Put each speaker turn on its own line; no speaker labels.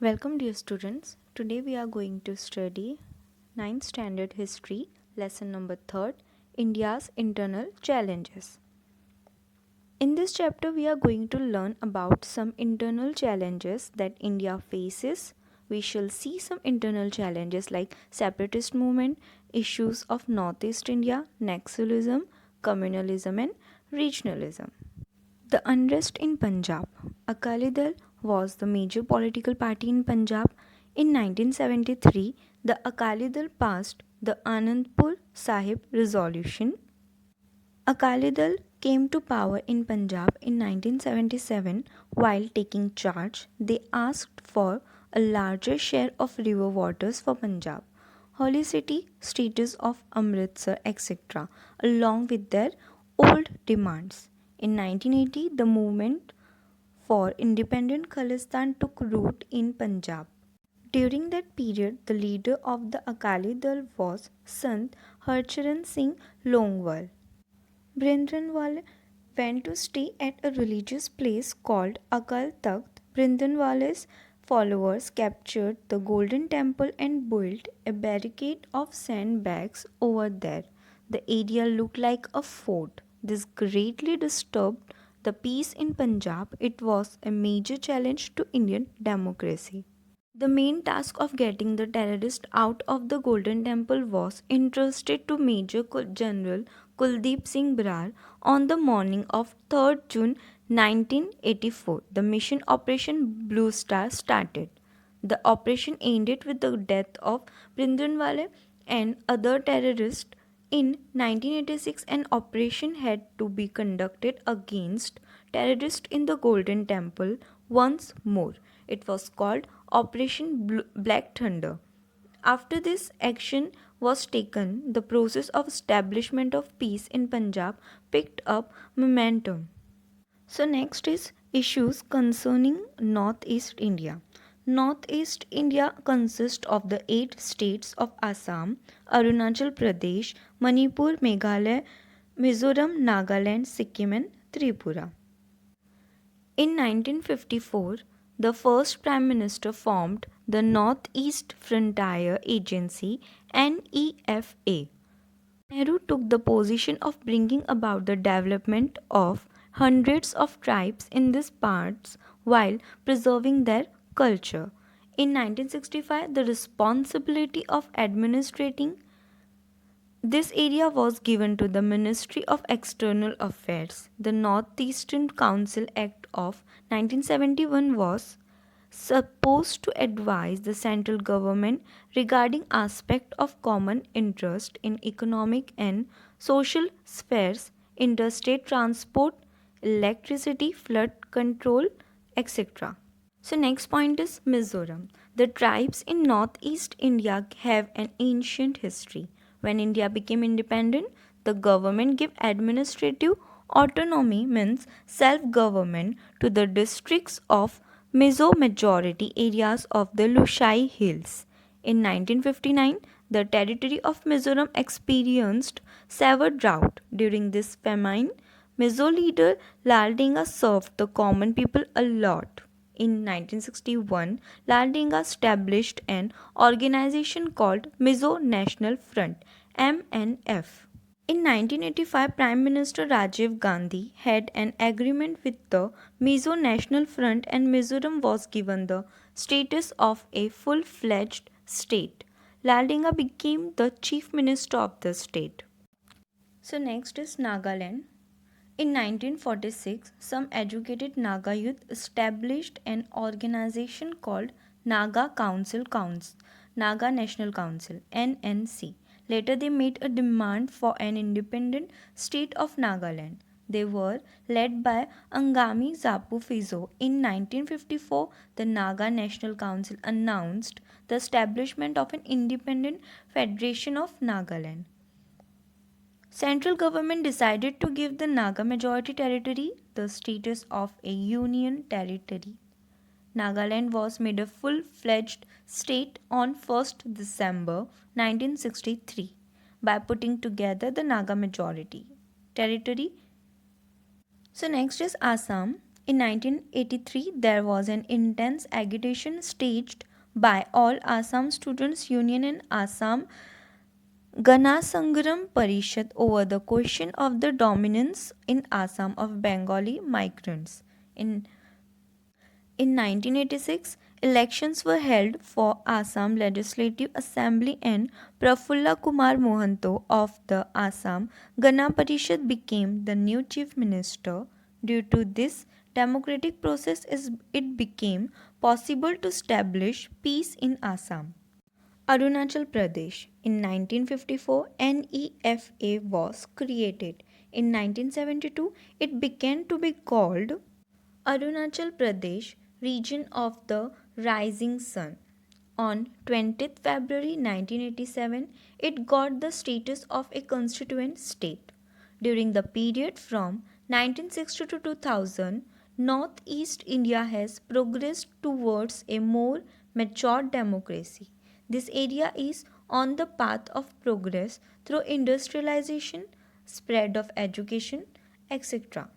Welcome, dear students. Today we are going to study 9th Standard History, lesson number 3, India's Internal Challenges. In this chapter, we are going to learn about some internal challenges that India faces. We shall see some internal challenges like separatist movement, issues of Northeast India, nationalism, communalism, and regionalism. The unrest in Punjab. Akali Dal was the major political party in Punjab. In 1973, the Akali Dal passed the Anandpur Sahib Resolution. Akali Dal came to power in Punjab in 1977. While taking charge, they asked for a larger share of river waters for Punjab, holy city status of Amritsar, etc., along with their old demands. In 1980, the movement for independent Khalistan took root in Punjab. During that period, the leader of the Akali Dal was Sant Harcharan Singh Longwal. Brindranwale went to stay at a religious place called Akal Takht. Brindranwale's followers captured the Golden Temple and built a barricade of sandbags over there. The area looked like a fort. This greatly disturbed the peace in Punjab. It was a major challenge to Indian democracy. The main task of getting the terrorists out of the Golden Temple was entrusted to Major General Kuldeep Singh Brar on the morning of 3rd June 1984. The mission Operation Blue Star started. The operation ended with the death of Brindranwale and other terrorists. In 1986, an operation had to be conducted against terrorists in the Golden Temple once more. It was called Operation Black Thunder. After this action was taken, the process of establishment of peace in Punjab picked up momentum. So next is issues concerning Northeast India. Northeast India consists of the 8 states of Assam, Arunachal Pradesh, Manipur, Meghalaya, Mizoram, Nagaland, Sikkim and Tripura. In 1954, the first Prime Minister formed the Northeast Frontier Agency NEFA. Nehru took the position of bringing about the development of hundreds of tribes in these parts while preserving their culture. In 1965, the responsibility of administrating this area was given to the Ministry of External Affairs. The Northeastern Council Act of 1971 was supposed to advise the central government regarding aspects of common interest in economic and social spheres, interstate transport, electricity, flood control, etc. So next point is Mizoram. The tribes in northeast India have an ancient history. When India became independent, the government gave administrative autonomy means self-government to the districts of Mizo majority areas of the Lushai Hills. In 1959, the territory of Mizoram experienced severe drought. During this famine, Mizo leader Lal Denga served the common people a lot. In 1961, Lal Denga established an organization called Mizo National Front (MNF). In 1985, Prime Minister Rajiv Gandhi had an agreement with the Mizo National Front and Mizoram was given the status of a full-fledged state. Lal Denga became the chief minister of the state. So next is Nagaland. In 1946, some educated Naga youth established an organization called Naga Naga National Council (NNC). Later, they made a demand for an independent state of Nagaland. They were led by Angami Zapu Fizo. In 1954, the Naga National Council announced the establishment of an independent federation of Nagaland. Central government decided to give the Naga majority territory the status of a union territory. Nagaland was made a full-fledged state on 1st December 1963 by putting together the Naga majority territory. So next is Assam. In 1983, there was an intense agitation staged by All Assam Students Union and Assam Ganasangram Parishad over the question of the dominance in Assam of Bengali migrants. In 1986, elections were held for Assam Legislative Assembly and Prafulla Kumar Mohanto of the Assam Gana Parishad became the new chief minister. Due to this democratic process, it became possible to establish peace in Assam. Arunachal Pradesh. In 1954, NEFA was created. In 1972, it began to be called Arunachal Pradesh Region of the Rising Sun. On 20th February 1987, it got the status of a constituent state. During the period from 1960 to 2000, Northeast India has progressed towards a more mature democracy. This area is on the path of progress through industrialization, spread of education, etc.